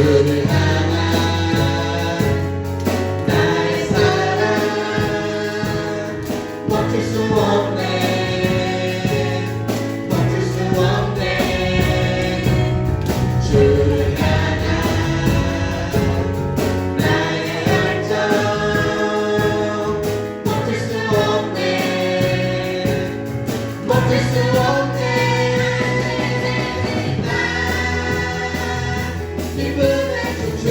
주를 향한 나의 사랑 멈출 수 없네 멈출 수 없네 주를 향한 나의 열정 멈출 수 없네 멈출 수 없네 기쁨의 주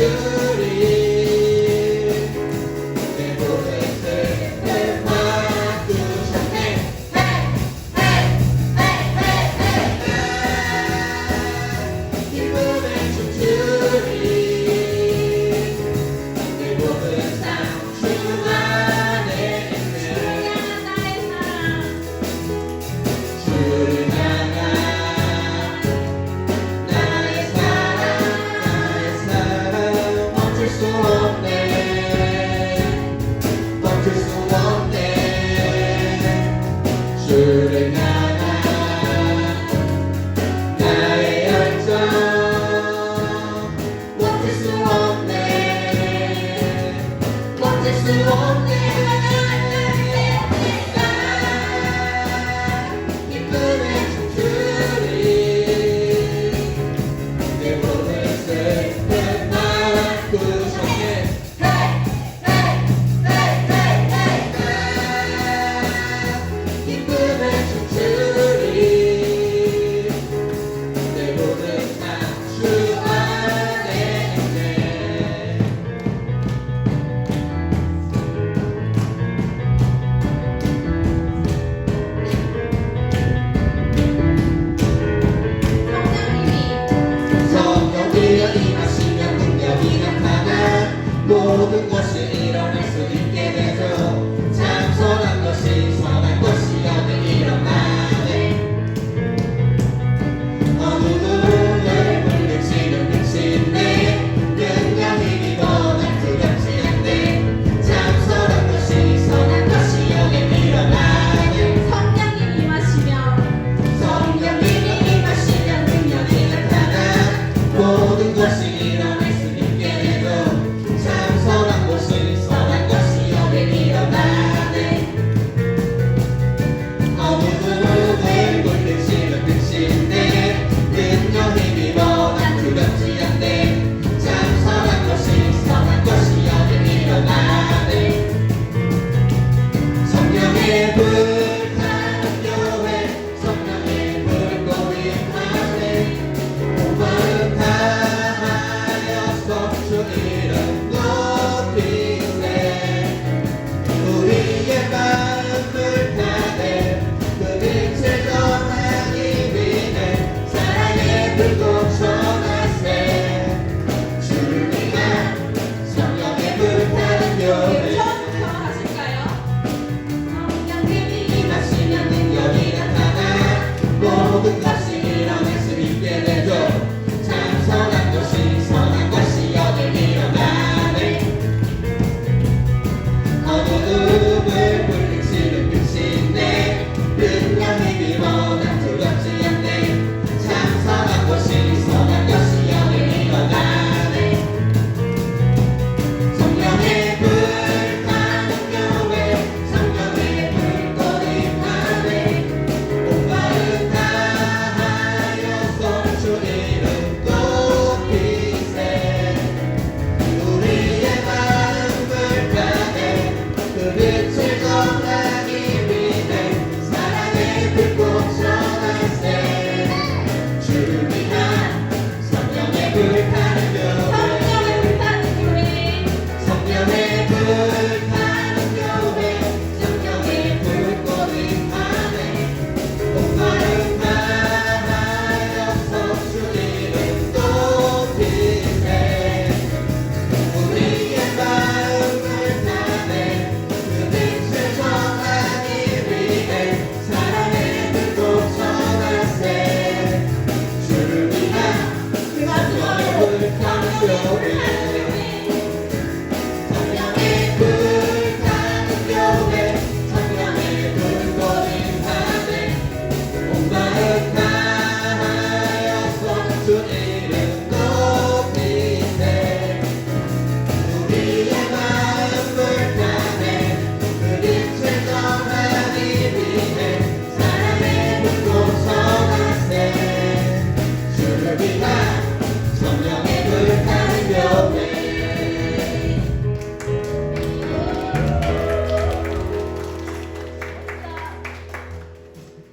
성령의 불타는 교회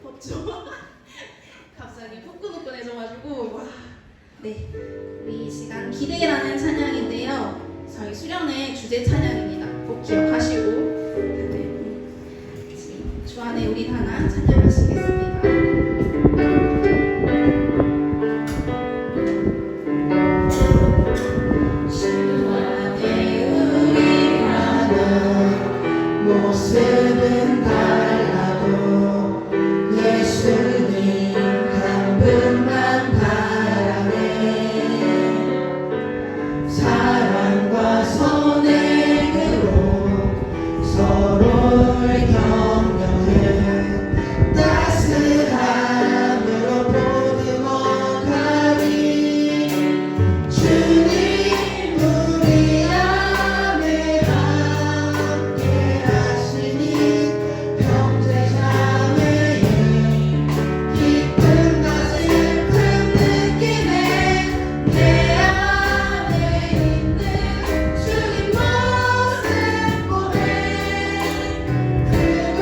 덥죠? 갑자기 후끈후끈해져가지고 와. 네, 우리 이 시간 기대라는 찬양인데요. 저희 수련회 주제 찬양입니다. 꼭 기억하시고 네. 주 안에 우리 하나 찬양하시겠습니다. 모습은 달라도 예수님 한 분만 바라네 사랑과 선행으로 서로를 격려해 따스함으로 보듬어가리 주님 우리 안에 함께 하시니 형제자매의 기쁨과 슬픔 느끼네 내 안에 있는 주님 모습 보네 그분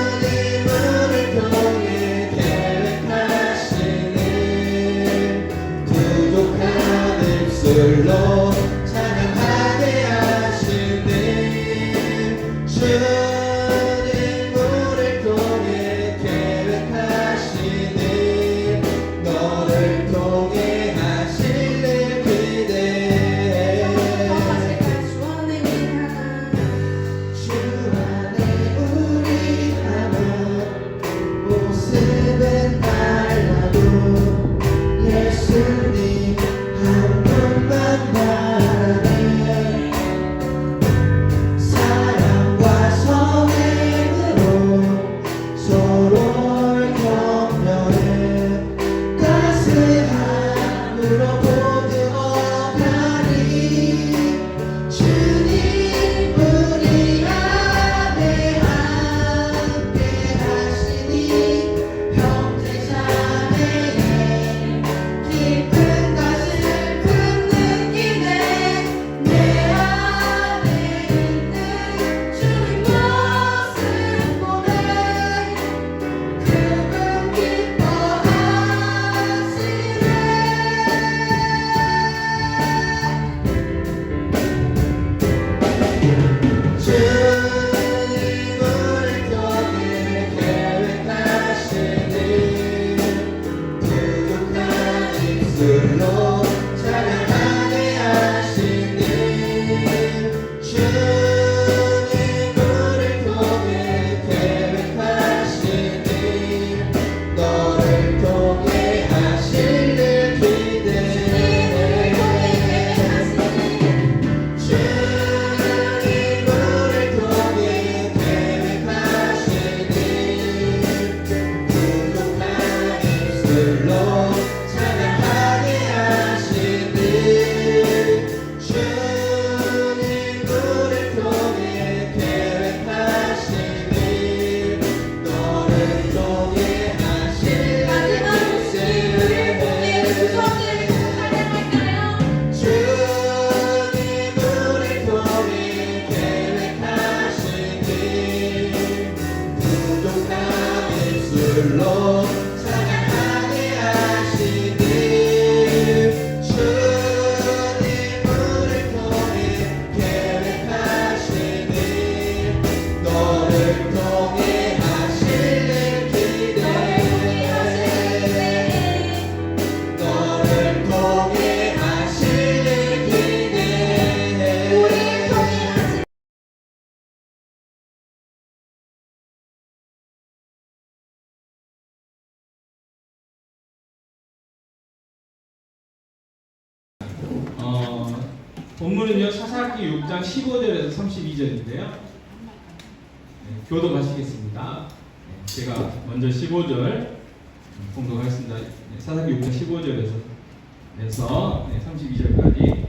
주님을 통해 계획하시는 부족한 입술로 찬양하게 하시는 주님을 통해 계획하시는 너를 통해 하실 일 기대해 주 안에 우리 하나 주 안에 우리 하나 모습은 달라도 예수님 한 분만 바라네 사랑과 선행으로 서로를 격려해 따스함으로 보듬어가리 주님 우리 안에 함께 하시니 형제자매의 기쁨과 슬픔 느끼네 내 안에 있는 주님 모습 보네 그분 기뻐하시네 주님을 통해 계획하시는 부족한 입술로 찬양하게 하시는 주님을 통해 계획하시는 너를 통해 하실 일 기대해 주님을 통해 계획하시는 부족한 입술로 찬양하게 하시는 주님을 통해 계획하시는 너를 통해 하실 일 마지막 모습 우리를 통해 그 수업들을 찬양할까요? 주님을 통해 계획하시는 부족한 입술로 찬양하게 하시는 주님을 통해 계획하시는 너를 통해 하실 일 기대해 너를 통해 하실 일 기대해 우리를 통해 하실 본문은요 사사기 6장 15절에서 32절인데요. 교독하시겠습니다. 제가 먼저 15절 봉독하겠습니다. 사사기 6장 15절에서 32절까지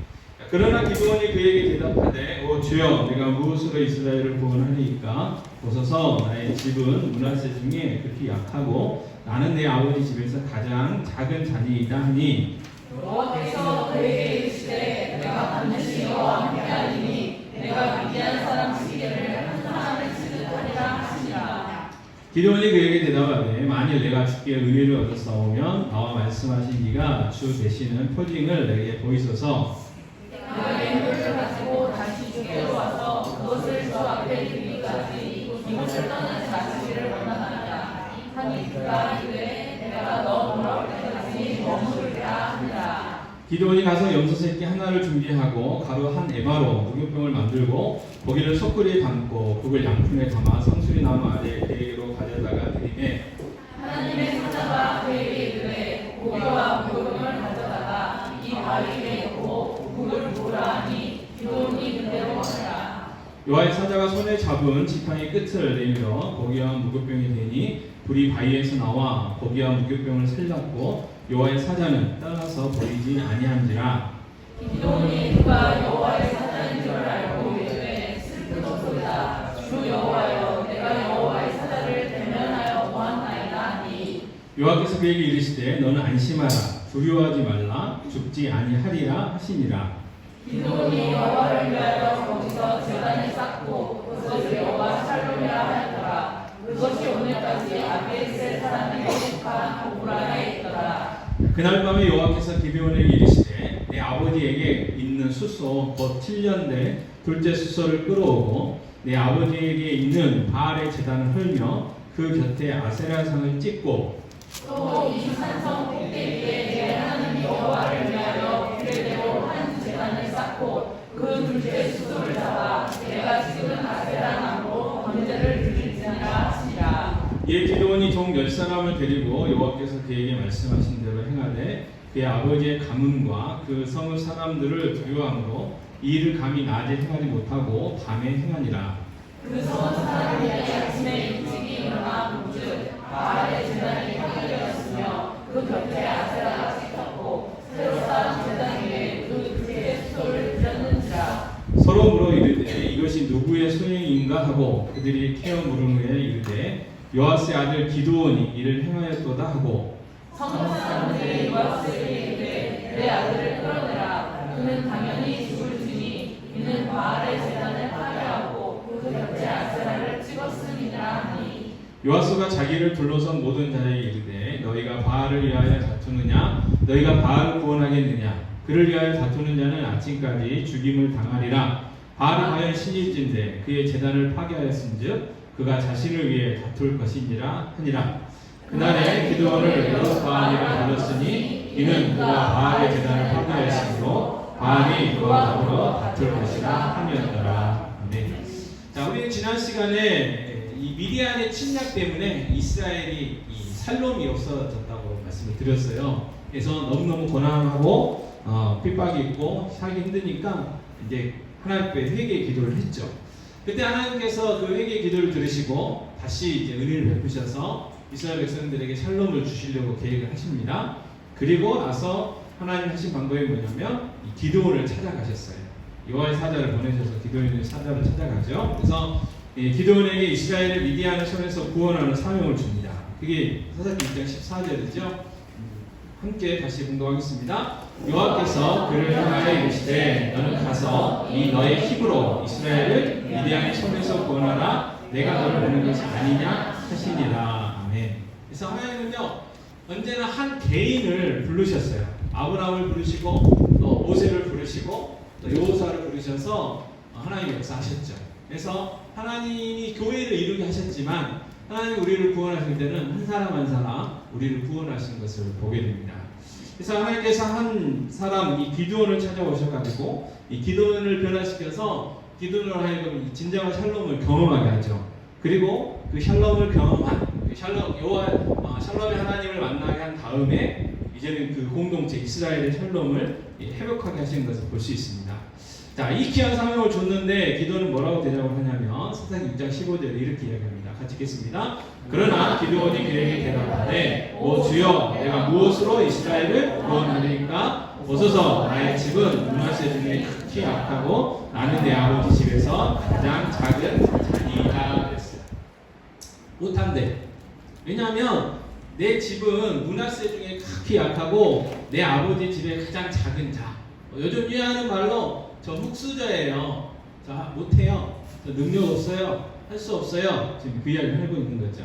그러나 기드온이 그에게 대답하되 오 주여 내가 무엇으로 이스라엘을 구원하리이까 보소서 나의 집은 므낫세 중에 극히 약하고 나는 내 아버지 집에서 가장 작은 자니이다 하니 여호와께서 그에게 이르시되 내가 반드시 너와 함께하리니 내가 미디안 사람 시계를 한 사람을 치듯 하리라 하시니라. 기드온이 그에게 대답하되 만일 내가 주께 은혜를 얻어 싸우면 나와 말씀하신 이가 주 되시는 표징을 내게 보이소서. 내가 맹물을 가지고 다시 주께로 와서 그것을 주 앞에 드리기까지 이곳을 떠나지 마시기를 원하나이다. 하니 그가 이르되 내가 너 돌아올 때까지 머무르리라 하니라. 기드온이 가서 염소 새끼 하나를 준비하고 가루 한 에바로 무교병을 만들고 고기를 소쿠리에 담고 국을 양푼에 담아 상수리 나무 아래 그에게로 가져다가 드리매 하나님의 사자가 그에게 이르되 고기와 무교병을 가져다가 이 바위 위에 놓고 국을 부으라 하니 기드온이 그대로 하니라. 여호와의 사자가 손에 잡은 지팡이 끝을 내밀어 고기와 무교병이 되니 불이 바위에서 나와 고기와 무교병을 살렸고 여호와의 사자는 떠나서 버리지 아니한지라. 기드온이 그가 여호와의 사자인 줄 알고 이르되 슬프도소이다. 주 여호와여 내가 여호와의 사자를 대면하여 보았나이다 하니 여호와께서 그에게 이르시되 너는 안심하라 두려워하지 말라 죽지 아니하리라 하시니라. 기드온이 여호와를 위하여 거기서 제단을 쌓고 그것을 여호와 샬롬이라 하였더라. 그것이 오늘까지 아비에셀 사람에게 속한 고브라에 있더라. 그날 밤에 여호와께서 기드온에게 이르시되 내 아버지에게 있는 숫소 곧 7년 된 둘째 숫소를 끌어오고 내 아버지에게 있는 바알의 제단을 헐며 그 곁에 아세라상을 찍고 또 이 산성 꼭대기에 내 하나님 여호와를 위하여 규례대로 한 제단을 쌓고 그 둘째 숫소를 잡아 내가 찍은 아세라 나무로 번제를 드릴지니라 하시니라. 이에 기드온이 종 10사람을 데리고 여호와께서 그에게 말씀하신 대로 행하되 그의 아버지의 가문과 그 성의 사람들을 두려워하므로 이 일을 감히 낮에 행하지 못하고 밤에 행하니라. 그 성은 사람들이 아침에 일찍이 일어나 본즉 바알의 제단이 파괴되었으며 그 곁에 아세라가 찍혔고 새로 쌓은 제단 위에 그 둘째 숫소를 드렸는지라. 서로 물어 이르되 이것이 누구의 소행인가 하고 그들이 캐어 물은 후에 이르되 요아스의 아들 기드온이 이를 행하였도다 하고 성문 사람들이 요아스에게 이르되 내 아들을 끌어내라. 그는 당연히 죽을지니 이는 바알의 제단을 파괴하고 그 곁에 아세라를 찍었음이니라 하니 요아스가 자기를 둘러선 모든 자에게 이르되 너희가 바알을 위하여 다투느냐 너희가 바알을 구원하겠느냐 그를 위하여 다투는 자는 아침까지 죽임을 당하리라. 바알이 과연 신일진데 그의 제단을 파괴하였은즉 그가 자신을 위해 다툴 것이니라 하니라. 그날에 기드온을 여로보암이라 불렀으니 이는 그가 바알의 제단을 파괴하였으므로 바알이 그와 더불어 다툴 것이라 함이었더라. 아멘. 자, 우리는 지난 시간에 이 미디안의 침략 때문에 이스라엘이 이 살롬이 없어졌다고 말씀을 드렸어요. 그래서 너무너무 고난하고 핍박이 있고 살기 힘드니까 이제 하나님께 회개 기도를 했죠. 그때 하나님께서 그 회개 기도를 들으시고 다시 이제 은혜를 베푸셔서 이스라엘 백성들에게 샬롬을 주시려고 계획을 하십니다. 그리고 나서 하나님 하신 방법이 뭐냐면 이 기드온을 찾아가셨어요. 여호와의 사자를 보내셔서 기드온의 사자를 찾아가죠. 그래서 기드온에게 이스라엘을 미디안의 손에서 구원하는 사명을 줍니다. 그게 사사기 6장 14절이죠. 함께 다시 공독하겠습니다. 여호와께서 그를 향하여 이르시되 너는 가서 이 너의 힘으로 이스라엘을 미디안의 손에서 구원하라. 내가 너를 보낸 것이 아니냐 하시니라. 아멘. 그래서 하나님은요 언제나 한 개인을 부르셨어요. 아브라함을 부르시고 또 모세를 부르시고 또 여호수아를 부르셔서 하나님 역사하셨죠. 그래서 하나님이 교회를 이루게 하셨지만 하나님 우리를 구원하실 때는 한 사람 한 사람 우리를 구원하신 것을 보게 됩니다. 그래서 하나님께서 한 사람 이 기드온을 찾아오셔가지고 이 기드온을 변화시켜서 기드온을 하여금 진정한 샬롬을 경험하게 하죠. 그리고 그 샬롬을 경험한 샬롬의 하나님을 만나게 한 다음에 이제는 그 공동체 이스라엘의 샬롬을 회복하게 하시는 것을 볼 수 있습니다. 자, 이 귀한 사명을 줬는데 기드온은 뭐라고 대답을 하냐면 사사기 6장 15절에 이렇게 이야기합니다. 같이 읽겠습니다. 그러나 기드온이 그에게 대답하되 오 주여 내가 무엇으로 이스라엘을 구원하리까 오소서 나의 집은 문화세 중에 극히 약하고 나는 내 아버지 집에서 가장 작은 자니이다 그랬어요. 못한대. 왜냐하면 내 집은 문화세 중에 극히 약하고 내 아버지 집에 가장 작은 자. 요즘 유행하는 말로 저 흙수저예요. 자 못해요. 저 능력 없어요. 할 수 없어요. 지금 그 이야기를 하고 있는 거죠.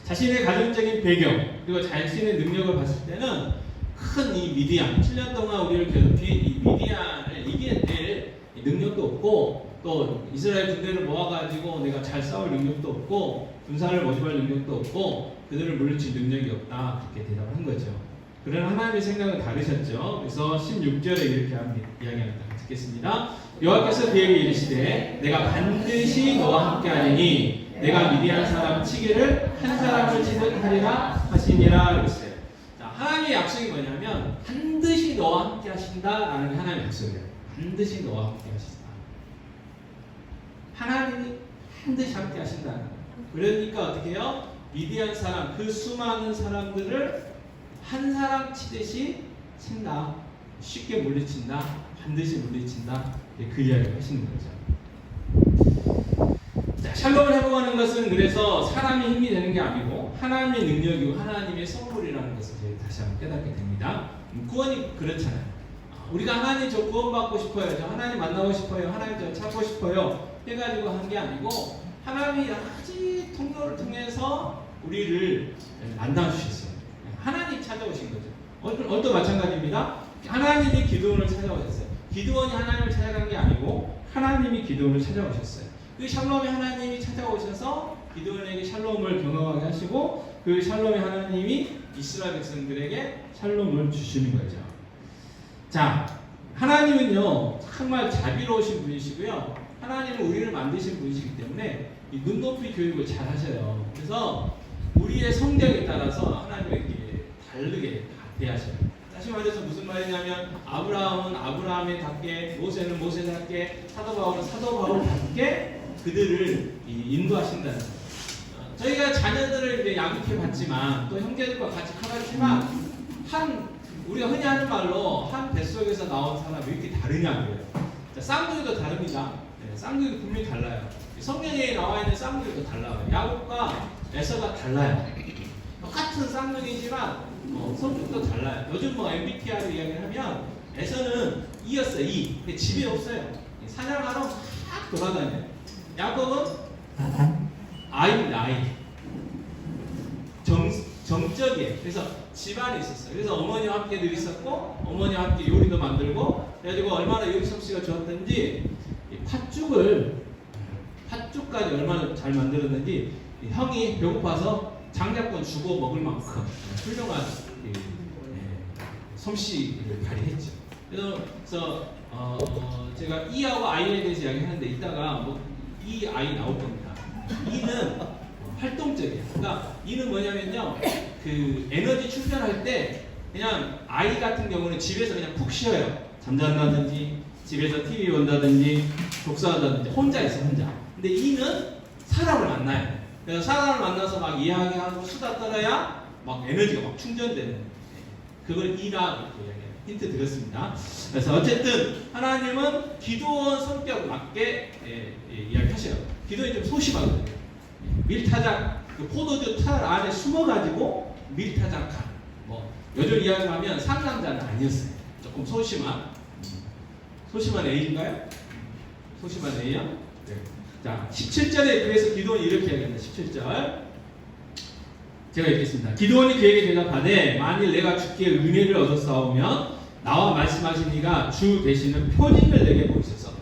자신의 가정적인 배경 그리고 자신의 능력을 봤을 때는 큰 이 미디안 7년 동안 우리를 괴롭힌 이 미디안을 이겨낼 능력도 없고 또 이스라엘 군대를 모아가지고 내가 잘 싸울 능력도 없고 군사를 모집할 능력도 없고 그들을 물리칠 능력이 없다 그렇게 대답을 한 거죠. 그러나 하나님의 생각은 다르셨죠. 그래서 16절에 이렇게 이야기합니다. 듣겠습니다. 여호와께서 그에게 이르시되 내가 반드시 너와 함께하리니 내가 미디안 사람 치기를 한 사람을 치듯 하리라 하시니라 그랬어요. 자, 하나님의 약속이 뭐냐면 반드시 너와 함께 하신다라는 게 하나님의 약속이에요. 반드시 너와 함께 하신다. 하나님이 반드시 함께 하신다는 거예요. 그러니까 어떻게 해요? 미디안 사람 그 수많은 사람들을 한 사람 치듯이 친다. 쉽게 물리친다. 반드시 물리친다. 그 이야기를 하시는 거죠. 자, 샬롬을 회복하는 것은 그래서 사람의 힘이 되는 게 아니고 하나님의 능력이고 하나님의 선물이라는 것을 저희 다시 한번 깨닫게 됩니다. 구원이 그렇잖아요. 우리가 하나님 저 구원받고 싶어요. 저 하나님 만나고 싶어요. 하나님 저 찾고 싶어요. 해가지고 한 게 아니고 하나님이 여러 가지 통로를 통해서 우리를 만나주셨어요. 하나님 찾아오신 거죠. 오늘도 마찬가지입니다. 하나님이 기드온을 찾아오셨어요. 기드온이 하나님을 찾아간 게 아니고 하나님이 기드온을 찾아오셨어요. 그 샬롬의 하나님이 찾아오셔서 기드온에게 샬롬을 경험하게 하시고 그 샬롬의 하나님이 이스라엘 백성들에게 샬롬을 주시는 거죠. 자, 하나님은요 정말 자비로우신 분이시고요. 하나님은 우리를 만드신 분이시기 때문에 이 눈높이 교육을 잘 하셔요. 그래서 우리의 성격에 따라서 하나님에게 다르게 대하셔요. 다시 말해서 무슨 말이냐면 아브라함은 아브라함의 답게, 모세는 모세답게, 사도 바울은 사도 바울답게 그들을 인도하신다는 거예요. 저희가 자녀들을 이제 양육해 봤지만 또 형제들과 같이 커가지만 우리가 흔히 하는 말로 한 뱃속에서 나온 사람이 왜 이렇게 다르냐고요. 쌍둥이도 다릅니다. 네, 쌍둥이도 분명히 달라요. 성경에 나와 있는 쌍둥이도 달라요. 야곱과 에서가 달라요. 똑같은 쌍둥이지만 성격도 달라요. 요즘 MBTI로 이야기를 하면 에서는 E였어요. E. 근데 집에 없어요. 사냥하러 막 돌아다녀요. 야곱은 I입니다. I. 정적이에요. 그래서 집안에 있었어요. 그래서 어머니와 함께 늘 있었고 어머니와 함께 요리도 만들고 그래가지고 얼마나 요리 솜씨가 좋았던지 팥죽까지 얼마나 잘 만들었는지 형이 배고파서 장작권 주고 먹을 만큼 훌륭한 솜씨를 발휘했죠. 그래서 제가 E하고 I에 대해서 이야기하는데 이따가 E, I 나올 겁니다. E는 활동적이에요. 그러니까 E는 뭐냐면요, 그 에너지 충전할 때 그냥 I 같은 경우는 집에서 그냥 푹 쉬어요. 잠잔다든지 집에서 TV 본다든지 독서한다든지 혼자 있어 혼자. 근데 E는 사람을 만나요. 그래서 사람을 만나서 막 이야기하고 수다 떨어야 막 에너지가 막 충전되는 그걸 E라 이렇게 이야기해요. 힌트 드렸습니다. 그래서 어쨌든 하나님은 기도원 성격 맞게 이야기하셔요. 기도원이 좀 소심하거든요. 밀타작, 그 포도주 탈 안에 숨어가지고 밀타작한 요즘 이야기하면 상남자는 아니었어요. 조금 소심한 A인가요? 소심한 A야? 네. 자, 17절에 그래서 기도원이 이렇게 이야기합니다. 17절 제가 읽겠습니다. 기도원이 그에게 대답하되 만일 내가 주께 은혜를 얻었사오면 나와 말씀하신 이가 주 되시는 표징을 내게 보이소서.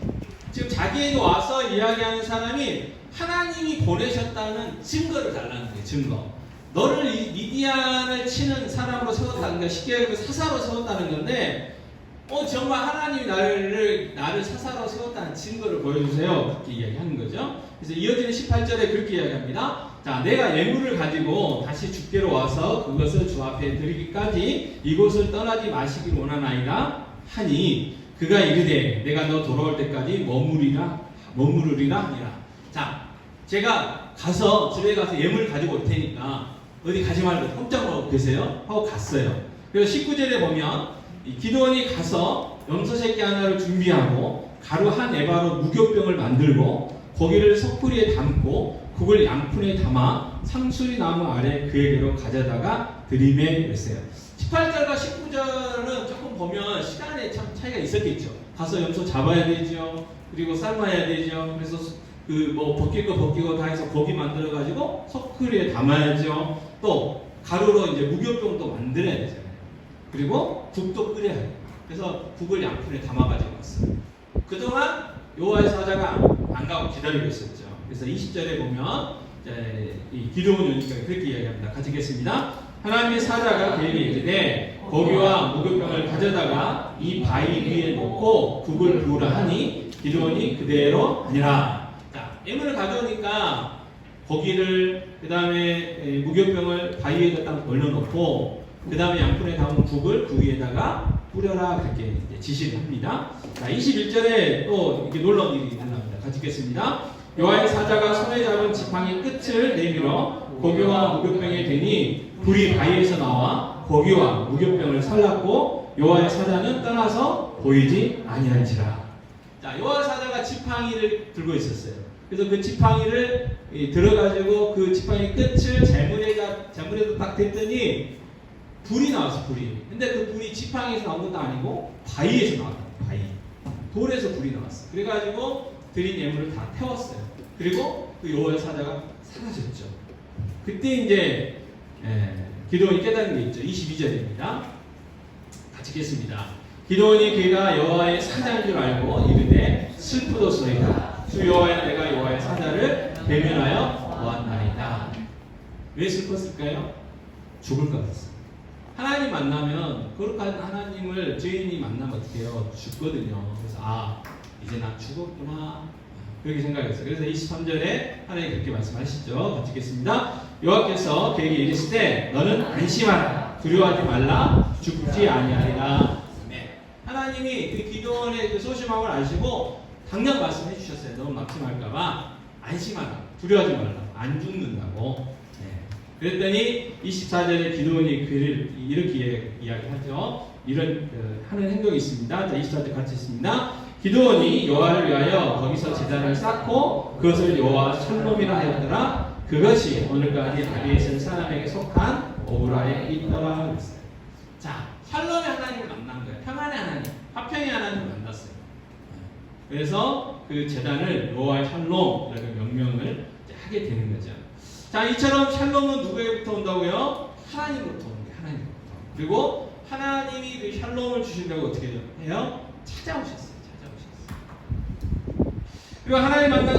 지금 자기에게 와서 이야기하는 사람이 하나님이 보내셨다는 증거를 달라는 거예요. 증거. 너를 미디안을 치는 사람으로 세웠다는 게 쉽게 얘기하면 사사로 세웠다는 건데 정말 하나님이 나를 사사로 세웠다는 증거를 보여주세요. 그렇게 이야기하는 거죠. 그래서 이어지는 18절에 그렇게 이야기합니다. 자, 내가 예물을 가지고 다시 주께로 와서 그것을 주 앞에 드리기까지 이곳을 떠나지 마시길 원하나이다 하니 그가 이르되 내가 너 돌아올 때까지 머무르리라 하니라. 자, 제가 집에 가서 예물을 가지고 올 테니까 어디 가지 말고 꼼짝 말고 계세요 하고 갔어요. 그래서 19절에 보면 이 기드온이 가서 염소 새끼 하나를 준비하고 가루 한 에바로 무교병을 만들고 고기를 섣부리에 담고 국을 양푼에 담아 상수리 나무 아래 그에게로 가져다가 들이매 냈어요. 18절과 19절은 조금 보면 시간에 참 차이가 있었겠죠. 가서 염소 잡아야 되죠. 그리고 삶아야 되죠. 그래서 그 뭐 벗길 거 벗기고 다 해서 고기 만들어 가지고 석굴에 담아야죠. 또 가루로 이제 무교병도 만들어야 되잖아요. 그리고 국도 끓여야 돼요. 그래서 국을 양푼에 담아 가지고 왔어요. 그동안 여호와의 사자가 안 가고 기다리고 있었죠. 그래서 20절에 보면 이 기드온 오니까 그렇게 이야기합니다. 같이 읽겠습니다. 하나님의 사자가 그에게 이르되 고기와 무교병을 가져다가 이 바위 위에 놓고 국을 부으라 하니 기드온이 그대로 하니라. 자, 예물을 가져오니까 고기를 그 다음에 무교병을 바위 위에다 딱 올려놓고 그 다음에 양푼에 담은 국을 그 위에다가 뿌려라 그렇게 지시를 합니다. 자, 21절에 또 이렇게 놀라운 일이 일어납니다. 같이 읽겠습니다. 여호와의 사자가 손에 잡은 지팡이 끝을 내밀어 고기와 무교병에 대니 불이 바위에서 나와 고기와 무교병을 살랐고 여호와의 사자는 떠나서 보이지 아니한지라. 자, 여호와의 사자가 지팡이를 들고 있었어요. 그래서 그 지팡이를 들어가지고 그 지팡이 끝을 재물에다 딱 댔더니 불이 나왔어. 불이. 근데 그 불이 지팡이에서 나온 것도 아니고 바위에서 나왔다. 바위. 돌에서 불이 나왔어. 그래가지고 드린 예물을 다 태웠어요. 그리고 그 여호와의 사자가 사라졌죠. 그때 이제 기드온이 깨달은 게 있죠. 22절입니다. 같이 읽겠습니다. 기드온이 그가 여호와의 사자인 줄 알고 이르되 슬프도소이다. 주 여호와여 내가 여호와의 사자를 대면하여 보았나이다. 왜 슬펐을까요? 죽을까 봤어. 하나님 만나면 거룩한 하나님을 죄인이 만나면 어떻게 해요? 죽거든요. 그래서 이제 난 죽었구나 그렇게 생각했어요. 그래서 23절에 하나님 그렇게 말씀하시죠. 같이 읽겠습니다. 여호와께서 그에게 이르시되 너는 안심하라 두려워하지 말라 죽지 아니하리라. 네. 하나님이 그 기드온의 그 소심함을 아시고 당장 말씀해 주셨어요. 너무 낙심할까봐 안심하라 두려워하지 말라 안 죽는다고. 그랬더니 24절에 기드온이 그를 이렇게 이야기하죠. 이런 하는 행동이 있습니다. 자, 24절 같이 있습니다. 기드온이 여호와를 위하여 거기서 제단을 쌓고 그것을 여호와 샬롬이라 하였더라. 그것이 오늘까지 아비에셀 사람에게 속한 오브라에 있더라 그랬어요. 자, 샬롬의 하나님을 만난 거예요. 평안의 하나님, 화평의 하나님을 만났어요. 그래서 그 제단을 여호와의 샬롬이라고 명명을 하게 되는 거죠. 자, 이처럼 샬롬은 누구에게부터 온다고요? 하나님으로부터 오는 거예요. 하나님으로부터. 그리고 하나님이 그 샬롬을 주시려고 어떻게 해요? 찾아오셨어요. 그리고 하나님 만나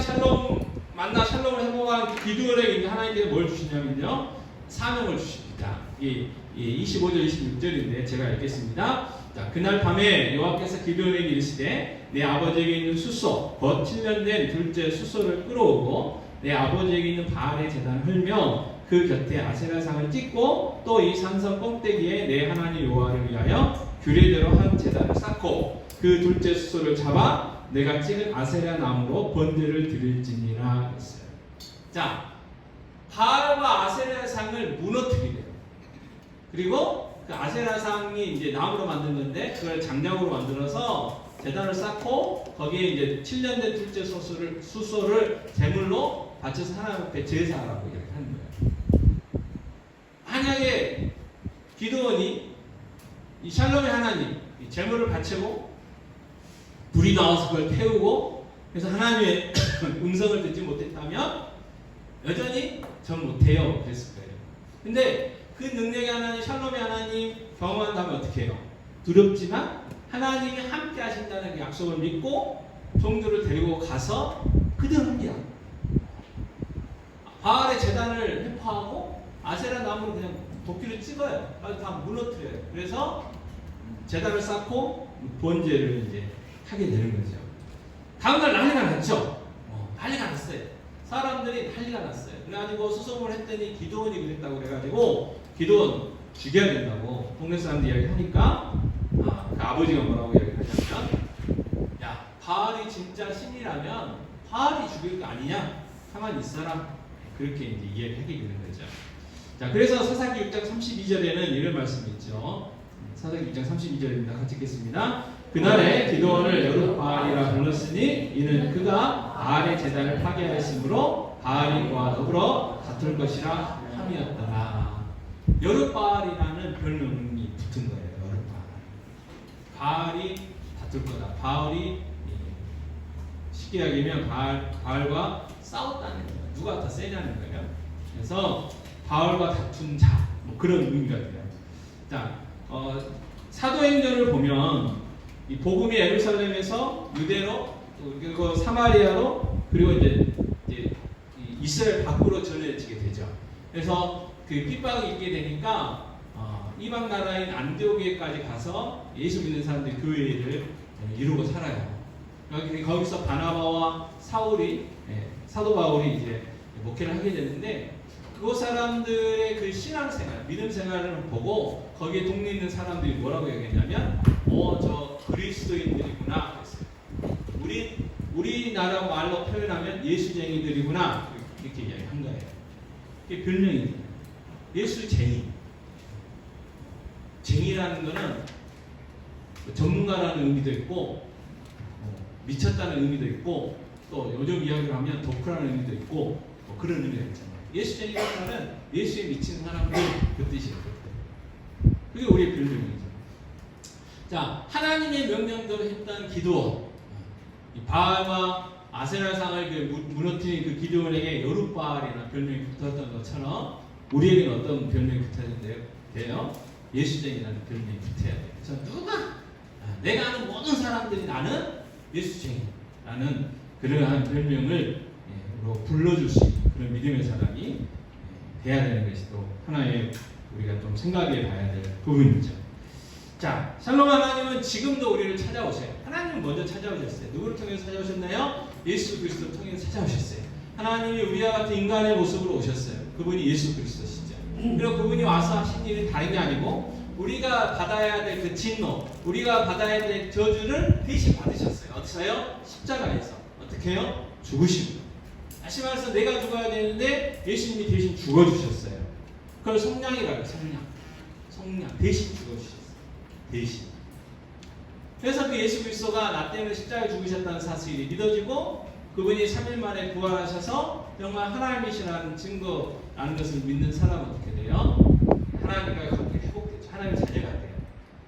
샬롬을 해보고 기드온에게 하나님께서 뭘 주시냐면요, 사명을 주십니다. 25절 26절인데 제가 읽겠습니다. 자, 그날 밤에 여호와께서 기드온에게 이르시되 내 아버지에게 있는 숫소 곧 7년 된 둘째 숫소를 끌어오고 내 아버지에게 있는 바알의 제단을 헐며 그 곁에 아세라상을 찍고 또 이 산성 꼭대기에 내 하나님 여호와를 위하여 규례대로 한 제단을 쌓고 그 둘째 숫소를 잡아 내가 찍은 아세라 나무로 번제를 드릴지니라 했어요. 자, 바알과 아세라상을 무너뜨리래요. 그리고 그 아세라상이 이제 나무로 만든 건데 그걸 장작으로 만들어서 제단을 쌓고 거기에 이제 7년 된 둘째 숫소를 제물로 바쳐서 하나님 앞에 제사하라고 이렇게 하는 거예요. 만약에 기드온이 이 샬롬의 하나님 이 제물을 바치고 불이 나와서 그걸 태우고 그래서 하나님의 음성을 듣지 못했다면 여전히 전 못해요 그랬을 거예요. 근데 그 능력의 하나님 샬롬의 하나님 경험한다면 어떻게 해요? 두렵지만 하나님이 함께 하신다는 그 약속을 믿고 종들을 데리고 가서 그대로 합니다. 바알의 제단을 회파하고 아세라 나무를 그냥 도끼를 찍어요. 다 무너뜨려요. 그래서 제단을 쌓고 번제를 이제 하게 되는 거죠. 다음날 난리가 났죠. 난리가 났어요. 사람들이 난리가 났어요. 그래가지고 수송을 했더니 기드온이 그랬다고 그래가지고 기드온 죽여야 된다고 동네 사람들이 이야기하니까 그 아버지가 뭐라고 이야기하냐면 야, 바알이 진짜 신이라면 바알이 죽일 거 아니냐? 가만히 있어라. 그렇게 이제 이야기하게 되는 거죠. 자, 그래서 사사기 6장 32절에는 이런 말씀이 있죠. 사도행 2장 32절입니다. 같이 읽겠습니다. 그날에 기드온을 여룻바알이라 불렀으니 이는 그가 바알의 제단을 파괴하였으므로 바알이 그와 더불어 다툴 것이라 함이었더라. 여룻바알이라는 별명이 붙은 거예요. 여룻바알. 바알이 다툴 거다. 바알이 쉽게 이야기하면 바알과 싸웠다는 거예요. 누가 더 세냐는 거예요. 그래서 바알과 다툰 자, 뭐 그런 의미가 돼요. 자, 사도행전을 보면 이 복음이 예루살렘에서 유대로 그리고 사마리아로 그리고 이제 이스라엘 밖으로 전해지게 되죠. 그래서 그 핍박이 있게 되니까 이방 나라인 안디오게까지 가서 예수 믿는 사람들이 교회를 이루고 살아요. 거기서 바나바와 사울이 사도 바울이 이제 목회를 하게 되는데 그 사람들의 그 신앙생활, 믿음 생활을 보고 거기에 동네 있는 사람들이 뭐라고 얘기했냐면, 저 그리스도인들이구나 그랬어요. 우리나라 말로 표현하면 예수쟁이들이구나 이렇게 이야기한 거예요. 그게 별명이에요. 예수쟁이. 쟁이라는 거는 전문가라는 의미도 있고, 미쳤다는 의미도 있고, 또 요즘 이야기를 하면 덕후라는 의미도 있고, 그런 의미가 있잖아요. 예수쟁이라는 말은 예수에 미친 사람들 그 뜻이에요. 그게 우리의 별명이죠. 자, 하나님의 명령대로 했던 기드온, 바알과 아세라상을 무너뜨린 그 기드온에게 여룻바알이라는 별명이 붙었던 것처럼 우리에게는 어떤 별명이 붙어야 돼요? 예수쟁이라는 별명이 붙어야 돼요. 그래서 누가 내가 아는 모든 사람들이 나는 예수쟁이라는 그러한 별명을 불러줄 수 있는 그런 믿음의 사람이 돼야 되는 것이 또 하나의 우리가 좀 생각해 봐야 될 부분이죠. 자, 샬롬 하나님은 지금도 우리를 찾아오셔요. 하나님은 먼저 찾아오셨어요. 누구를 통해서 찾아오셨나요? 예수 그리스도를 통해서 찾아오셨어요. 하나님이 우리와 같은 인간의 모습으로 오셨어요. 그분이 예수 그리스도시죠. 그리고 그분이 와서 하신 일이 다른 게 아니고 우리가 받아야 될 그 진노, 우리가 받아야 될 저주를 대신 받으셨어요. 어디서요? 십자가에서. 어떻게 해요? 죽으시고. 다시 말해서 내가 죽어야 되는데 예수님이 대신 죽어주셨어요. 그걸 성량이라고 해요. 성량. 대신 죽어주셨어요. 대신. 그래서 그 예수 그리스도가 나 때문에 십자가에 죽으셨다는 사실이 믿어지고 그분이 3일 만에 부활하셔서 정말 하나님이시라는 증거라는 것을 믿는 사람은 어떻게 돼요? 하나님과의 관계가 회복되죠. 하나님의 자녀가 돼요.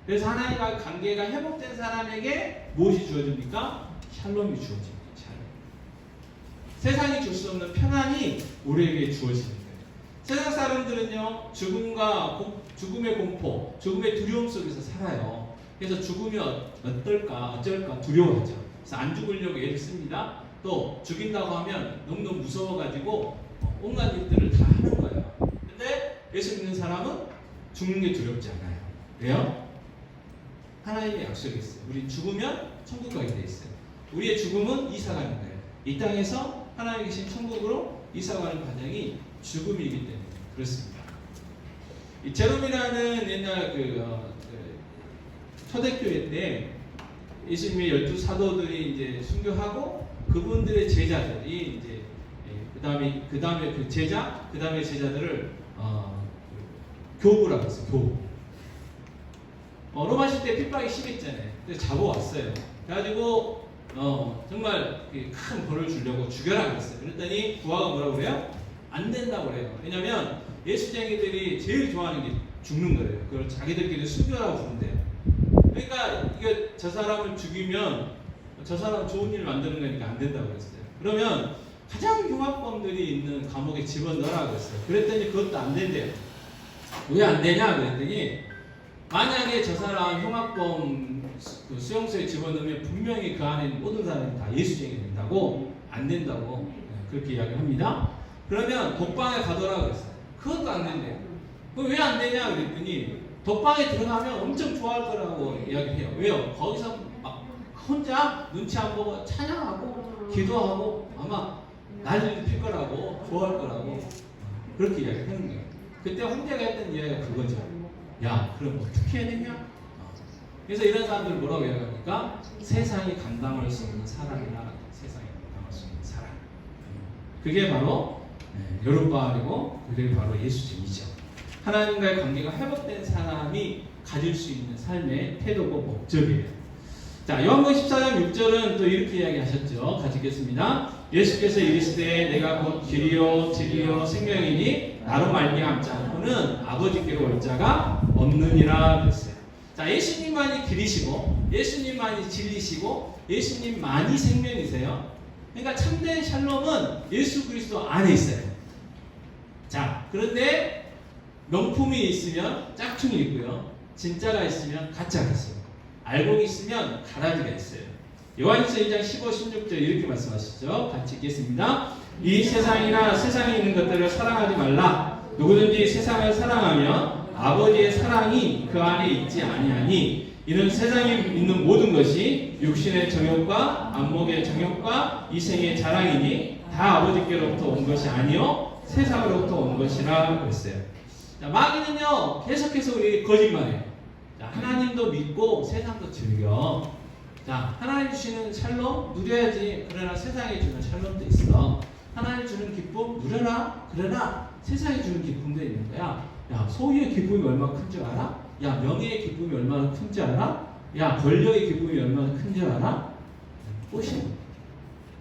그래서 하나님과의 관계가 회복된 사람에게 무엇이 주어집니까? 샬롬이 주어집니다. 세상이 줄 수 없는 평안이 우리에게 주어지는 거예요. 세상 사람들은요, 죽음의 공포, 죽음의 두려움 속에서 살아요. 그래서 죽으면 어쩔까 두려워하죠. 그래서 안 죽으려고 애를 씁니다. 또 죽인다고 하면 너무너무 무서워가지고 온갖 일들을 다 하는 거예요. 근데 예수 믿는 사람은 죽는 게 두렵지 않아요. 왜요? 하나님의 약속이 있어요. 우리 죽으면 천국 가게 돼 있어요. 우리의 죽음은 이사 가는 거예요. 이 땅에서 하나님 계신 천국으로 이사가는 과정이 죽음이기 때문에 그렇습니다. 이 제롬이라는 옛날 초대교회 때 예수님의 12사도들이 이제 순교하고 그분들의 제자들이 이제 그 다음에 제자들을 교부라고 했어요. 교부. 로마 시대 핍박이 심했잖아요. 그래서 잡아왔어요. 그래가지고 정말 큰 벌을 주려고 죽여라 그랬어요. 그랬더니 부하가 뭐라고 그래요? 안 된다고 그래요. 왜냐면 예수쟁이들이 제일 좋아하는 게 죽는 거예요. 그걸 자기들끼리 순교라고 부른대요. 그러니까 저 사람을 죽이면 저 사람 좋은 일 만드는 거니까 안 된다고 그랬어요. 그러면 가장 흉악범들이 있는 감옥에 집어넣으라 그랬어요. 그랬더니 그것도 안 된대요. 왜 안 되냐 그랬더니 만약에 저 사람 흉악범 수용소에 집어넣으면 분명히 그 안에 있는 모든 사람이 다 예수쟁이 된다고 안 된다고 그렇게 이야기합니다. 그러면 독방에 가더라 그랬어요. 그것도 안 된대요. 왜 안 되냐 그랬더니 독방에 들어가면 엄청 좋아할 거라고 이야기해요. 왜요? 거기서 막 혼자 눈치 안 보고 찬양하고 기도하고 아마 난리를 필 거라고 좋아할 거라고 그렇게 이야기하는 거예요. 그때 황제가 했던 이야기가 그거죠. 야, 그럼 어떻게 해야 되냐? 그래서 이런 사람들 뭐라고 이야기합니까? 세상이 감당할 수 없는 사람이라. 세상이 감당할 수 없는 사람. 그게 바로 여룻바알이고 그게 바로 예수쟁이죠. 하나님과의 관계가 회복된 사람이 가질 수 있는 삶의 태도고 목적이에요. 자, 요한복음 14장 6절은 또 이렇게 이야기하셨죠. 같이 읽겠습니다. 예수께서 이르시되 내가 곧 길이요 진리요 생명이니 나로 말미암지 않고는 아버지께로 올 자가 없느니라 그랬어요. 자, 예수님만이 길이시고 예수님만이 진리시고 예수님만이 생명이세요. 그러니까 참된 샬롬은 예수 그리스도 안에 있어요. 자, 그런데 명품이 있으면 짝퉁이 있고요. 진짜가 있으면 가짜가 있어요. 알곡이 있으면 가라지가 있어요. 요한일서 2장 15, 16절 이렇게 말씀하시죠. 같이 읽겠습니다. 이 세상이나 세상에 있는 것들을 사랑하지 말라. 누구든지 세상을 사랑하면 아버지의 사랑이 그 안에 있지 아니하니 이는 세상에 있는 모든 것이 육신의 정욕과 안목의 정욕과 이생의 자랑이니 다 아버지께로부터 온 것이 아니요 세상으로부터 온 것이라 그랬어요. 자, 마귀는요 계속해서 우리 거짓말해요. 자, 하나님도 믿고 세상도 즐겨. 자, 하나님 주시는 샬롬 누려야지. 그러나 세상에 주는 샬롬도 있어. 하나님 주는 기쁨 누려라. 그러나 세상에 주는 기쁨도 있는 거야. 야, 소유의 기쁨이 얼마나 큰 줄 알아? 야, 명예의 기쁨이 얼마나 큰 줄 알아? 야, 권력의 기쁨이 얼마나 큰 줄 알아? 꽃이.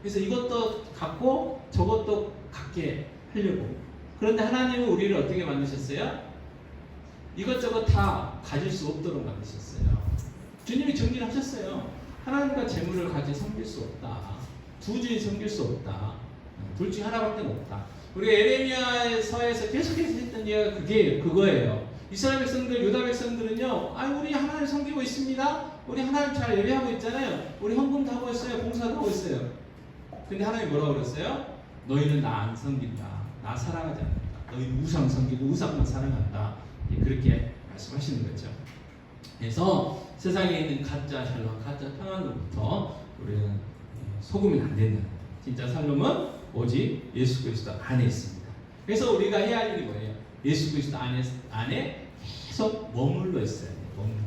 그래서 이것도 갖고 저것도 갖게 하려고. 그런데 하나님은 우리를 어떻게 만드셨어요? 이것저것 다 가질 수 없도록 만드셨어요. 주님이 정리를 하셨어요. 하나님과 재물을 가지 섬길 수 없다. 두 주인 섬길 수 없다. 둘 중에 하나밖에 없다. 우리가 에레미야서에서 계속해서 했던 얘기가 그거예요. 이스라엘 백성들, 유다 백성들은요, 우리 하나님 섬기고 있습니다. 우리 하나님 잘 예배하고 있잖아요. 우리 헌금도 하고 있어요. 봉사도 하고 있어요. 근데 하나님 뭐라고 그랬어요? 너희는 나 안 섬긴다. 나 사랑하지 않는다. 너희는 우상 섬기고 우상만 사랑한다. 그렇게 말씀하시는 거죠. 그래서 세상에 있는 가짜 샬롬, 가짜 평안으로부터 우리는 속으면 안 된다. 진짜 샬롬은 오직 예수 그리스도 안에 있습니다. 그래서 우리가 해야 할 일이 뭐예요? 예수 그리스도 안에 계속 머물러 있어야 돼요. 머물러.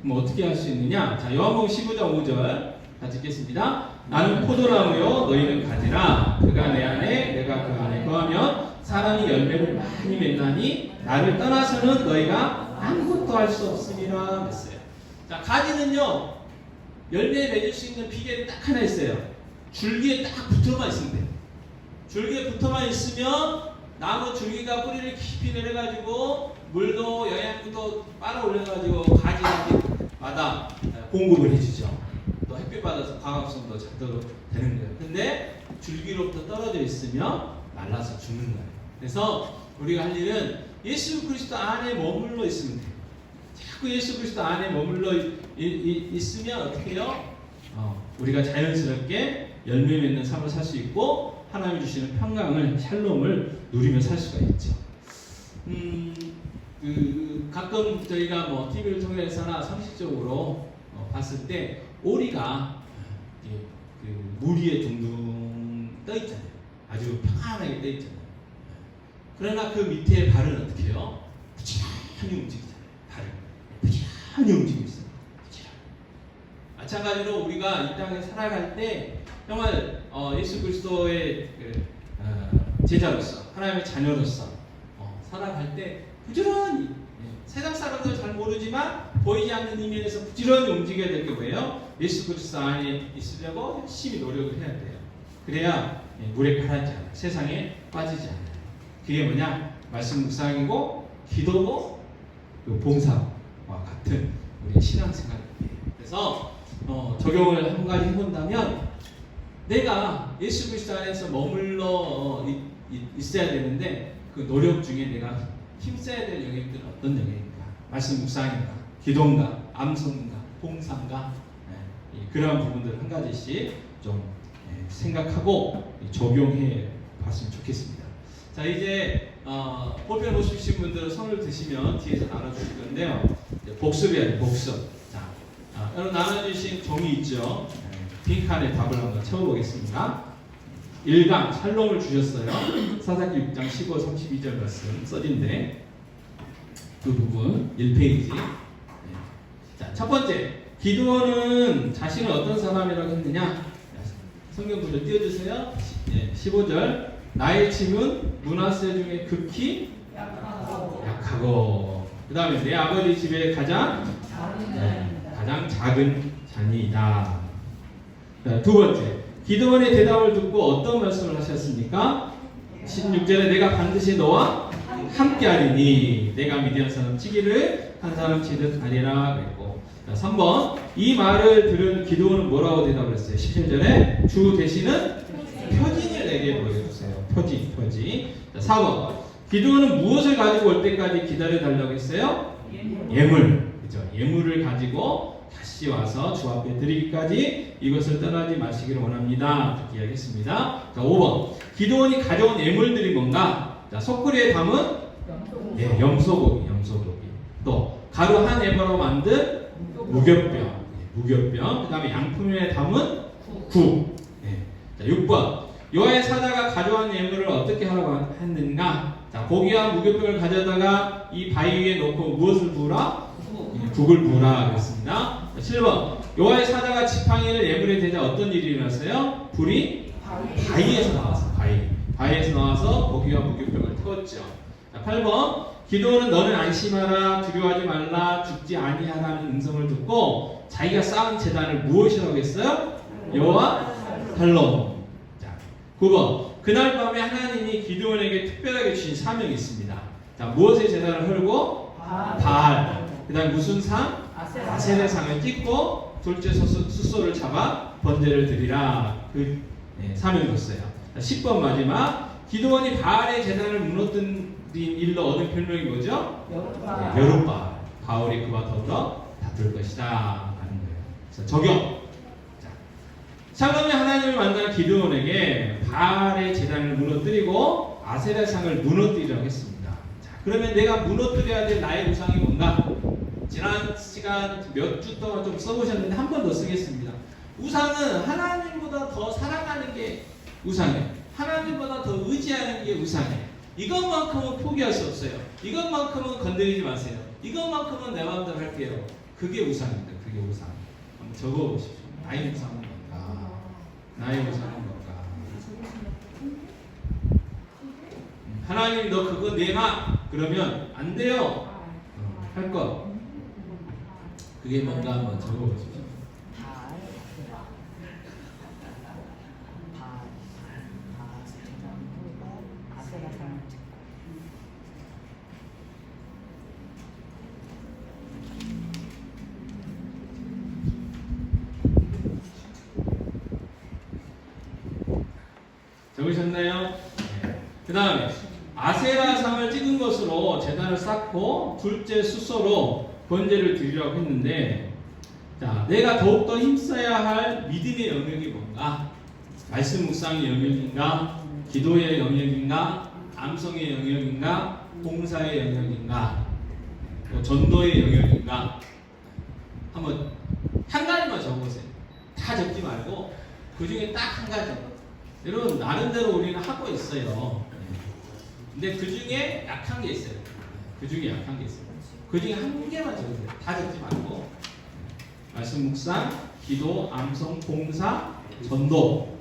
그럼 어떻게 할 수 있느냐? 자, 요한복음 15장 5절 같이 읽겠습니다. 나는 포도나무요 너희는 가지라. 그가 내 안에 내가 그 안에 거하면 사람이 열매를 많이 맺나니 나를 떠나서는 너희가 아무것도 할 수 없으리라 했어요. 자, 가지는요 열매 맺을 수 있는 비결이 딱 하나 있어요. 줄기에 딱 붙어만 있으면 돼요. 줄기에 붙어만 있으면 나무 줄기가 뿌리를 깊이 내려가지고 물도 영양분도 빨아 올려가지고 가지마다 공급을 해주죠. 또 햇빛 받아서 광합성도 잡도록 되는 거예요. 근데 줄기로부터 떨어져 있으면 말라서 죽는 거예요. 그래서 우리가 할 일은 예수 그리스도 안에 머물러 있으면 돼요. 자꾸 예수 그리스도 안에 머물러 있으면 어떻게 해요? 우리가 자연스럽게 열매 맺는 삶을 살 수 있고 하나님이 주시는 평강을 샬롬을 누리며 살 수가 있죠. 가끔 저희가 뭐 TV를 통해서나 상식적으로 봤을 때 오리가 물 위에 둥둥 떠 있잖아요. 아주 평안하게 떠 있잖아요. 그러나 그 밑에 발은 어떻게 해요? 부지런히 움직이잖아요. 발을 부지런히 움직이고 있어요. 부지런히. 마찬가지로 우리가 이 땅에 살아갈 때 정말 예수 그리스도의 제자로서 하나님의 자녀로서 살아갈 때 부지런히 세상 사람들은 잘 모르지만 보이지 않는 의미에서 부지런히 움직여야 될 게 뭐예요? 예수 그리스도 안에 있으려고 열심히 노력을 해야 돼요. 그래야 물에 가라앉지 않아요. 세상에 빠지지 않아요. 그게 뭐냐? 말씀 묵상이고 기도고 봉사와 같은 우리의 신앙생활입니다. 그래서 적용을 한 가지 해본다면 내가 예수 그리스도 안에서 머물러 있어야 되는데 그 노력 중에 내가 힘써야 될 영역들은 어떤 영역인가? 말씀 묵상인가? 기도인가? 암송인가? 봉사인가? 그러한 부분들 한 가지씩 좀 생각하고 적용해 봤으면 좋겠습니다. 자, 이제 볼펜 못 쓰신 분들은 손을 드시면 뒤에서 나눠주실 건데요. 복습이야 돼, 복습. 자, 여러분 나눠주신 종이 있죠? 빈칸에 답을 한번 채워보겠습니다. 1강 샬롬을 주셨어요. 사사기 6장 15, 32절 말씀 써진데 그 부분 1페이지. 자, 첫 번째 기드온은 자신을 어떤 사람이라고 했느냐? 성경 구절 띄워주세요. 15절 나의 짐은 므낫세 중에 극히 약하다. 가고. 그 다음에 내 아버지 집에 가장 작은 자니이다. 자, 두 번째, 기드온의 대답을 듣고 어떤 말씀을 하셨습니까? 16절에 내가 반드시 너와 함께하리니 내가 미디안 사람 치기를 한 사람 치듯 하리라 그랬고. 자, 3번, 이 말을 들은 기드온은 뭐라고 대답을 했어요? 17절에 주 되시는 표징을 내게 보여주세요. 표징. 자, 4번, 기드온은 무엇을 가지고 올 때까지 기다려달라고 했어요? 예물. 그죠? 예물을 가지고 다시 와서 주 앞에 드리기까지 이것을 떠나지 마시기를 원합니다. 이렇게 이야기했습니다. 자, 5번, 기드온이 가져온 예물들이 뭔가? 자, 소쿠리에 담은 염소고기. 또 가루 한 에버로 만든 무교병. 그 다음에 양푼에 담은 국. 자, 6번, 여호와의 사자가 가져온 예물을 어떻게 하라고 했는가? 자, 고기와 무교병을 가져다가 이 바위 위에 놓고 무엇을 부으라? 국을 부으라 그랬습니다. 7번, 여호와의 사자가 지팡이를 예물에 대자 어떤 일이 일어났어요? 불이 바위에서 나왔어. 바위에서 나와서 고기와 무교병을 태웠죠. 자, 8번, 기드온은 너는 안심하라, 두려워하지 말라, 죽지 아니하라는 음성을 듣고 자기가 쌓은 제단을 무엇이라고 했어요? 여호와 달로. 자, 9번, 그날 밤에 하나님이 기드온에게 특별하게 주신 사명이 있습니다. 자, 무엇의 제단을 헐고? 바알. 그 다음에 무슨 상? 아셀의 상을 찍고 둘째 숫소를 잡아 번제를 드리라. 사명을 줬어요. 10번 마지막, 기드온이 바알의 제단을 무너뜨린 일로 얻은 별명이 뭐죠? 여룻바알. 바울이 그와 더불어 다툴 것이다 하는 거예요. 그래서 적용. 자, 그러면 하나님을 만난 기드온에게 바알의 제단을 무너뜨리고 아셀의 상을 무너뜨리라고 했습니다. 자, 그러면 내가 무너뜨려야 될 나의 우상이 뭔가? 지난 시간 몇 주 동안 좀 써보셨는데 한 번 더 쓰겠습니다. 우상은 하나님보다 더 사랑하는 게 우상이에요. 하나님보다 더 의지하는 게 우상이에요. 이것만큼은 포기할 수 없어요. 이것만큼은 건드리지 마세요. 이것만큼은 내 마음대로 할게요. 그게 우상입니다. 그게 우상. 한번 적어보십시오. 나의 우상은 뭔가? 나의 우상은 뭔가? 하나님 너 그거 내놔. 그러면 안 돼요. 할 것. 그게 뭔가 한번 적어보십시오. 적으셨나요? 그 다음에 아세라 상을 찍은 것으로 제단을 쌓고 둘째 숫소로 번제를 드리라고 했는데, 자, 내가 더욱더 힘써야 할 믿음의 영역이 뭔가? 말씀 묵상의 영역인가? 기도의 영역인가? 암송의 영역인가? 봉사의 영역인가? 전도의 영역인가? 한번 한 가지만 적어보세요. 다 적지 말고 그 중에 딱 한 가지. 여러분 나름대로 우리는 하고 있어요. 근데 그 중에 약한 게 있어요. 그 중에 한 개만 적으세요. 다 적지 말고. 말씀 묵상, 기도, 암송, 봉사, 전도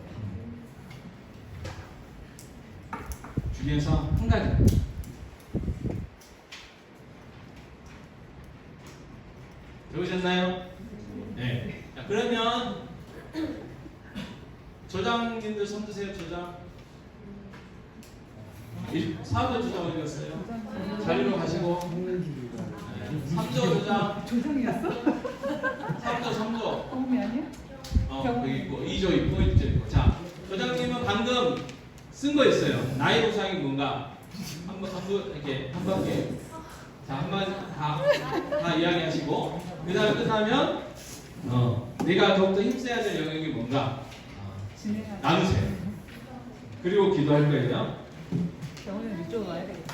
중에서 한 가지. 적으셨나요? 네. 자, 그러면 조장님들 손 드세요. 조장. 4조 조장 어디 갔어요? 자리로 가시고. 3조 조장. 조정이었어? 3조. 어음이 아니야? 여기 있고 2조 있고 1조 있고. 자, 조장님은 방금 쓴 거 있어요. 나의 우상이 뭔가? 한번 이렇게 한 바퀴. 자, 한번 다 이야기하시고. 그 다음에 끝나면 내가 더욱더 힘써야 될 영역이 뭔가? 나누세요. 그리고 기도할 거예요. 병원에 이쪽으로 와야 되겠다.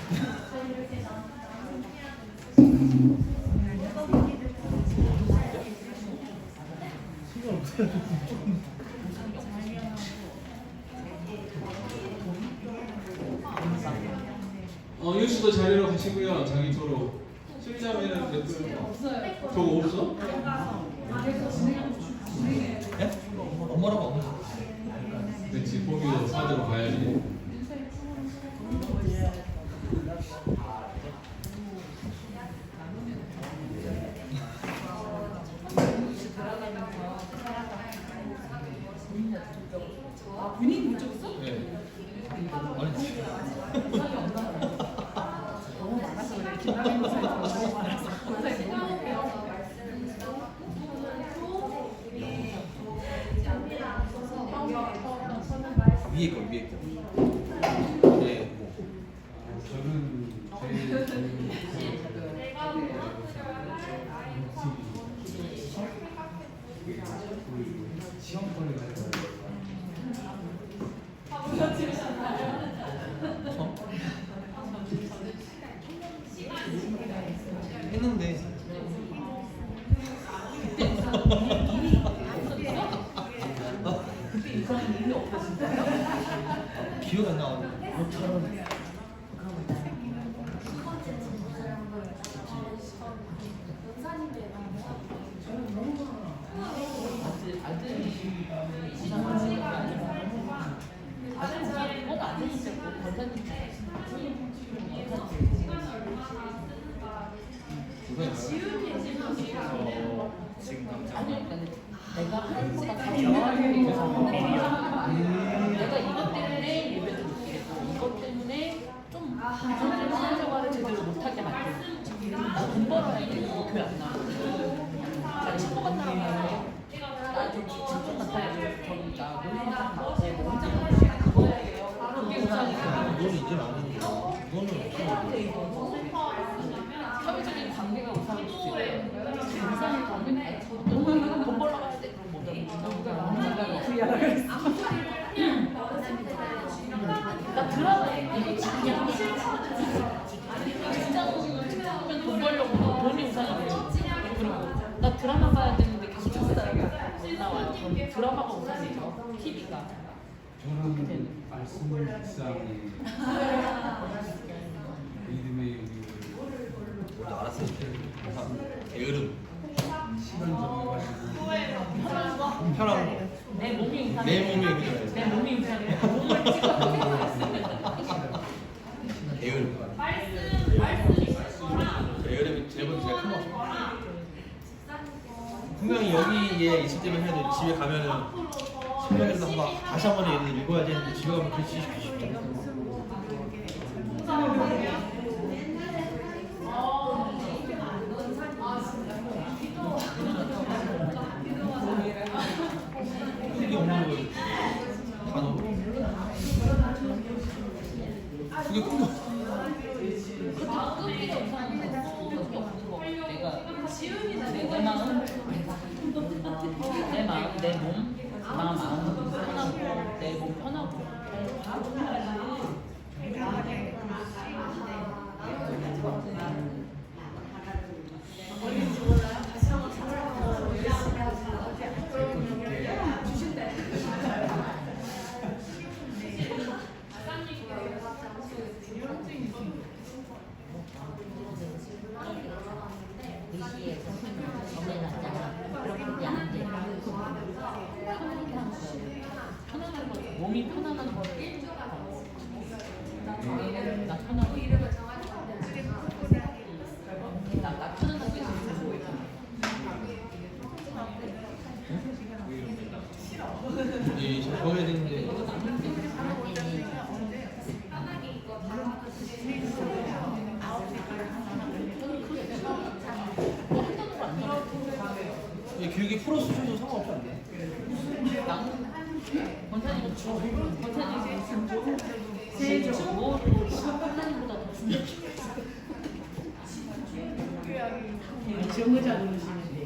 유수도 자리로 가시고요. 자기 서로 수리자매는 몇 분? 없어요. 저거 없어? 네? 엄마라고 없나? 그렇지. 거기도 사대로 가야지. 내가 한국보다 더 좋아하는 게 있어서 내가 이것 때문에 예배를 못 드리고 이것 때문에 좀 신앙생활을 제대로 못하게 만들고 돈 벌어야 되고 교회 안 나가고 나 친구 같다고 나좀 집중 같아야지 저기가 놀이공원 혼자 그게 우선이야. 이거는 이제 아니니까. 이거는 사회적인 관계가 우선이지. 우선이 관계가 돈 벌러 갈 때 그런 나 드라마에 이거 직장 직장은 돈 벌려고 돈이 우선이에요. 그리고 나 드라마 봐야 되는데 경찰서가 못 나와요. 그럼 드라마가 우선이죠. TV가. 저는 말씀을 묵상이 믿음의 여기를 알았어요. 게으름. 시간 정해가지고 편한 거. 내 몸이 이상해. 내 몸이 그래. 내 몸이 이상해. 몸을 찍어. 게으름. 게으름이 제일 큰거 같아. 분명히 여기에 있을 때만 해야 돼. 집에 가면은 성경에서 막 다시 한번 얘를 읽어야 되는데 집에 가면 글씨 쉽지 않아. 그게 없는 거예요. 단어. 그게 큰 거. 끄기가 우선인 거 없는 거. 내 마음, 내 몸, 마음 편하고 내 몸 편하고. 편안한 거, 몸이 편안한 거를 나 편안한 나 편안한 게 제일 좋아요. 이 적어야 되는데. 길게 풀어서 줘도 상관없지 않나? 나는 권사님은 권사님은 제일 좋고 권사님보다 더 중요해. 정의자 누르시는데.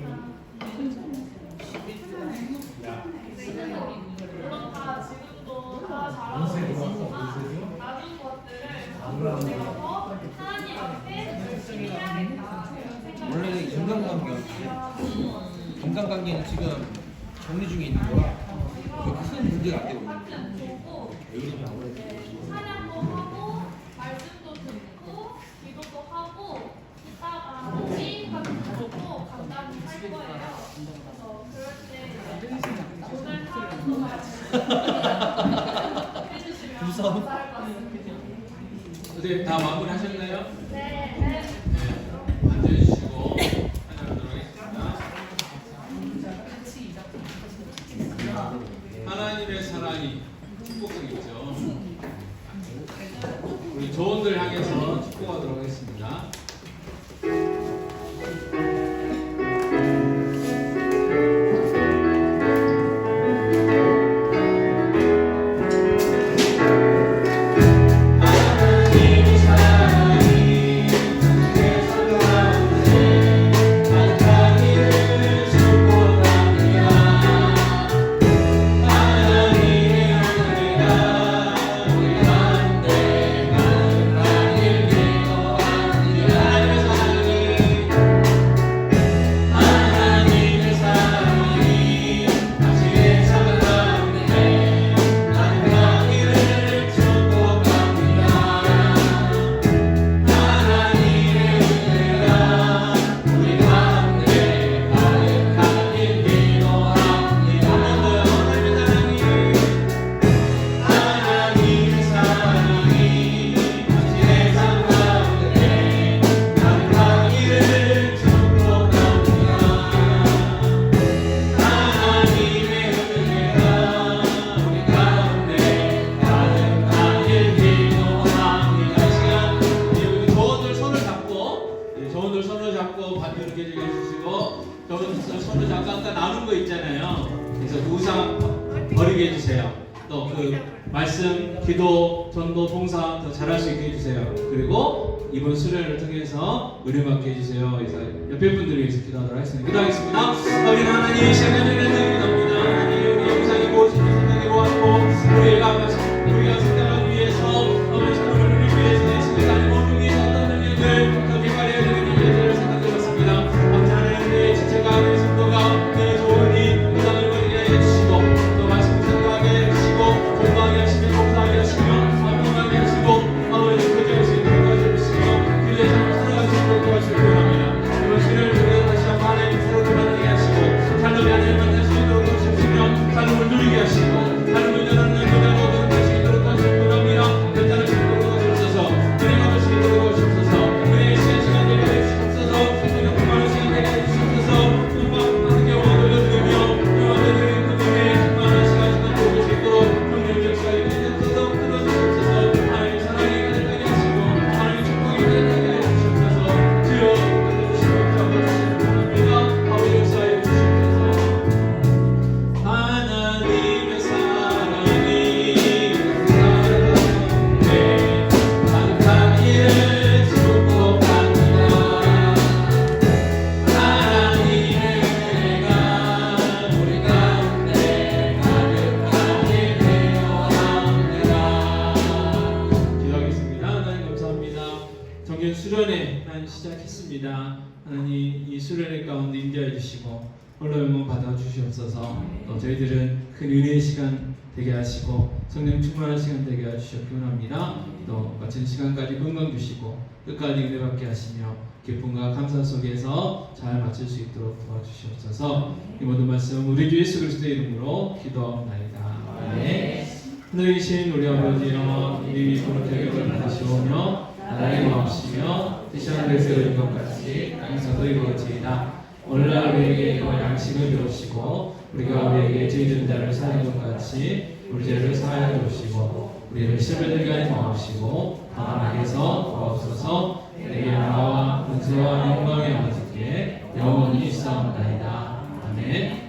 원래 인간관계였지. 인간관계는 지금 정리 중에 있는 거라 큰 문제가 안 되고 있는 거야. 게으름이 아무래도. 찬양도 하고 말씀도 듣고 기도도 하고 이따가 모임 같은 것도 간단히 할 거예요. 그래서 그럴 때 오늘 하루도 해주시면 감사할 것 같습니다. 어제 다 마무리하셨나요? 네. 네. 앉아주시고 찬양하도록 하겠습니다. 하나님의 사랑이 축복성이죠. 우리 조원들 향해서 축복하도록 하겠습니다. 하나님의 기도, 전도, 봉사 더 잘할 수 있게 해주세요. 그리고 이번 수련을 통해서 은혜 받게 해주세요. 그래서 옆에 분들을 위해서 기도하도록 하겠습니다. 기도하겠습니다. 아버지 하나님, 이 시간에 드립니다. 하나님, 우리 영상이 무엇인지 생각해 보았고 우리가 생각하기 위해서 아버지 하나님을 위해서 내 시간 모든 위해서 어떤 능력을 더 개발해야 되는 일들을 생각해봤습니다. 아버지 하나님, 내 지체가 내 성도가 내 조언이 무당을 버리게 해주시고 또 말씀 생각하게 해주시고 공부하게 하시며 봉사하게 하시며 안동하게 하시고 아버지 그렇게 수 있도록 도와주시며 그들의 삶을 살아갈 수 있도록 도와주시기 원합니다. 이번 시를 통해서 다시 한번 하나님 새로 돌아가게 하시고 삶의 하나님 만날 수 있도록 도와주시며 삶을 누리게 하시고 삶을 전하는 모든 모든 다시 있도록 도와주시기 원합니다. 괜찮은 식으로 도와주셔서 은혜 받을 수 있도록 도와주셔서 은혜의 시간 되게 해주시옵소서 은혜 풍만한 시간 되게 해주시옵소서 어떻게 원하는 드리며 원하는 그분의 풍만한 시간 보고 수 있도록 성령 역사에 주옵소서 들어주시옵소서 하나님 사랑이 가득하게 하시고 하나님 축복이 가득하게 해주시옵소서 주여 들어주시고 잡아주시기 원합니다. 아버지 역사에 주시옵소서 하나님의 사랑이 가득하기를 축복합니다. 하나님의 은혜가 우리 가운데 가득하게 되어옵니다. 기도하겠습니다. 하나님 감사합니다. 정년 수련회 하나님 시작했습니다. 하나님 이 수련회 가운데 인도해 주시고 홀로 영광 받아 주시옵소서. 또 저희들은 큰 은혜의 시간 되게 하시고 성령 충만한 시간 되게 해주셨기 원합니다. 또 마친 시간까지 건강 주시고 끝까지 은혜 받게 하시며 기쁨과 감사 속에서 잘 마칠 수 있도록 도와주시옵소서. 이 모든 말씀 우리 주 예수 그리스도의 이름으로 기도하옵나이다. 아멘. 하늘에 계신 우리 아버지여, 이름이 거룩하게 받으시오며 나라의 마옵시며 뜻이 하늘에서 이룬 것 같이 땅에서도 이루어지이다. 오늘날 우리에게 양식을 주옵시고 우리가 우리에게 죄진 자를 사하는 것 같이 우리 죄를 사하여 주옵시고 우리를 시험에 들게 하지 마옵시고 다만 악에서 도와주소서. 내게 나와 은혜와 영광의 아버지께 영원히 있사옵나이다. 아멘.